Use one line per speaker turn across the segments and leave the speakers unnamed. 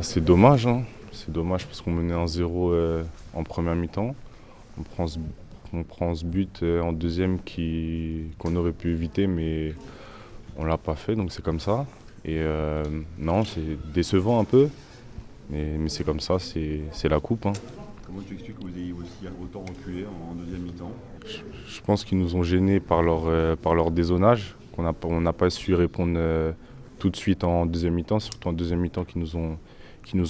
C'est dommage, hein. C'est dommage parce qu'on menait 1-0 en première mi-temps. On prend ce but en deuxième qu'on aurait pu éviter, mais on l'a pas fait, donc c'est comme ça. Et non, c'est décevant un peu, mais c'est comme ça, c'est la coupe, hein.
Comment tu expliques que vous ayez aussi autant reculé en deuxième mi-temps?
Je pense qu'ils nous ont gênés par leur dézonage, on n'a pas su répondre tout de suite en deuxième mi-temps, surtout en deuxième mi-temps qui nous ont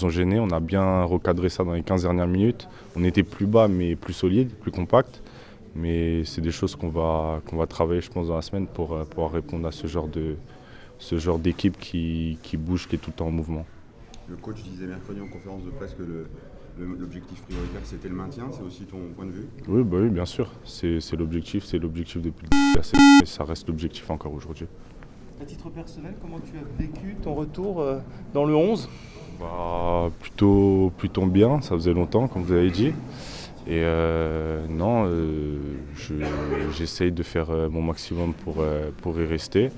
gênés. On a bien recadré ça dans les 15 dernières minutes. On était plus bas mais plus solide, plus compact. Mais c'est des choses qu'on va travailler, je pense, dans la semaine pour pouvoir répondre à ce genre d'équipe qui bouge, qui est tout le temps en mouvement.
Le coach disait mercredi en conférence de presse que l'objectif prioritaire c'était le maintien, c'est aussi ton point de vue?
Oui, bien sûr. C'est l'objectif depuis le début. Et ça reste l'objectif encore aujourd'hui.
À titre personnel, comment tu as vécu ton retour dans le 11?
Plutôt bien, ça faisait longtemps, comme vous avez dit. Et non, j'essaye de faire mon maximum pour y rester.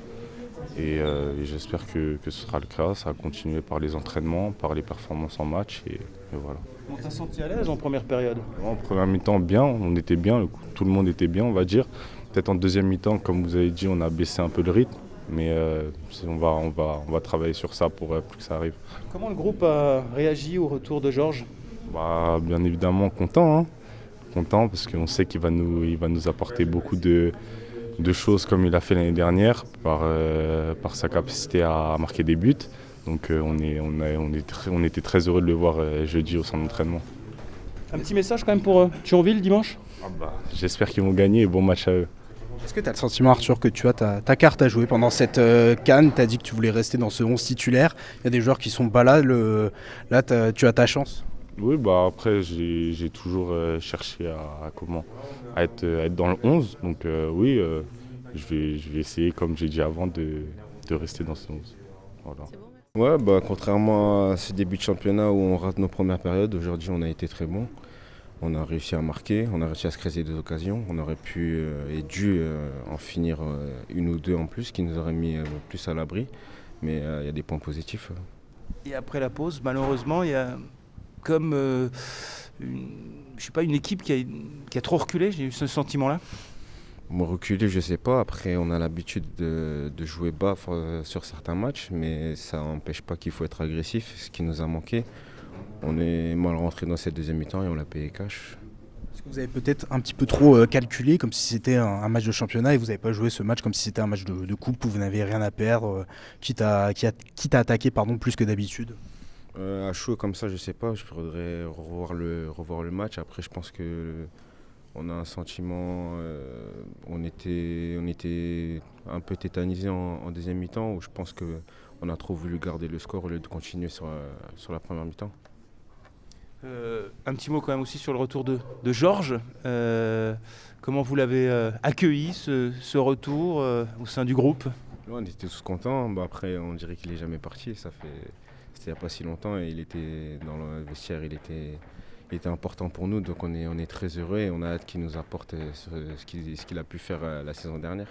Et j'espère que ce sera le cas. Ça va continuer par les entraînements, par les performances en match. Et voilà.
On t'a senti à l'aise en première période?
En première mi-temps, bien, on était bien, tout le monde était bien, on va dire. Peut-être en deuxième mi-temps, comme vous avez dit, on a baissé un peu le rythme. Mais on va travailler sur ça pour que ça arrive.
Comment le groupe a réagi au retour de Georges?
Bien évidemment content, hein. Content parce qu'on sait qu'il va nous apporter beaucoup de choses comme il a fait l'année dernière par sa capacité à marquer des buts. Donc on était très heureux de le voir jeudi au centre d'entraînement.
Un petit message quand même pour Thionville dimanche?
J'espère qu'ils vont gagner et bon match à eux.
Est-ce que tu as le sentiment, Arthur, que tu as ta carte à jouer pendant cette CAN? Tu as dit que tu voulais rester dans ce 11 titulaire. Il y a des joueurs qui sont pas là. Là, tu as ta chance.
Oui, après, j'ai toujours cherché à être dans le 11. Donc oui, je vais essayer, comme j'ai dit avant, de rester dans ce 11. Voilà.
Ouais, contrairement à ces débuts de championnat où on rate nos premières périodes, aujourd'hui on a été très bon. On a réussi à marquer, on a réussi à se créer des occasions. On aurait pu et dû en finir une ou deux en plus, qui nous aurait mis plus à l'abri. Mais il y a des points positifs.
Et après la pause, malheureusement, il y a comme une équipe qui a trop reculé. J'ai eu ce sentiment-là.
Reculer, je sais pas. Après, on a l'habitude de jouer bas sur certains matchs, mais ça n'empêche pas qu'il faut être agressif, ce qui nous a manqué. On est mal rentré dans cette deuxième mi-temps et on l'a payé cash.
Est-ce que vous avez peut-être un petit peu trop calculé, comme si c'était un match de championnat et vous n'avez pas joué ce match comme si c'était un match de coupe où vous n'avez rien à perdre, quitte à attaquer plus que d'habitude?
À chaud comme ça, je sais pas. Je voudrais revoir le match. Après, je pense que on a un sentiment. On était un peu tétanisé en deuxième mi-temps où je pense qu'on a trop voulu garder le score au lieu de continuer sur la première mi-temps.
Un petit mot quand même aussi sur le retour de Georges. Comment vous l'avez accueilli ce retour au sein du groupe?
On était tous contents. Après, on dirait qu'il n'est jamais parti. C'était il n'y a pas si longtemps et il était dans le vestiaire. Il était important pour nous. Donc on est très heureux et on a hâte qu'il nous apporte ce qu'il a pu faire la saison dernière.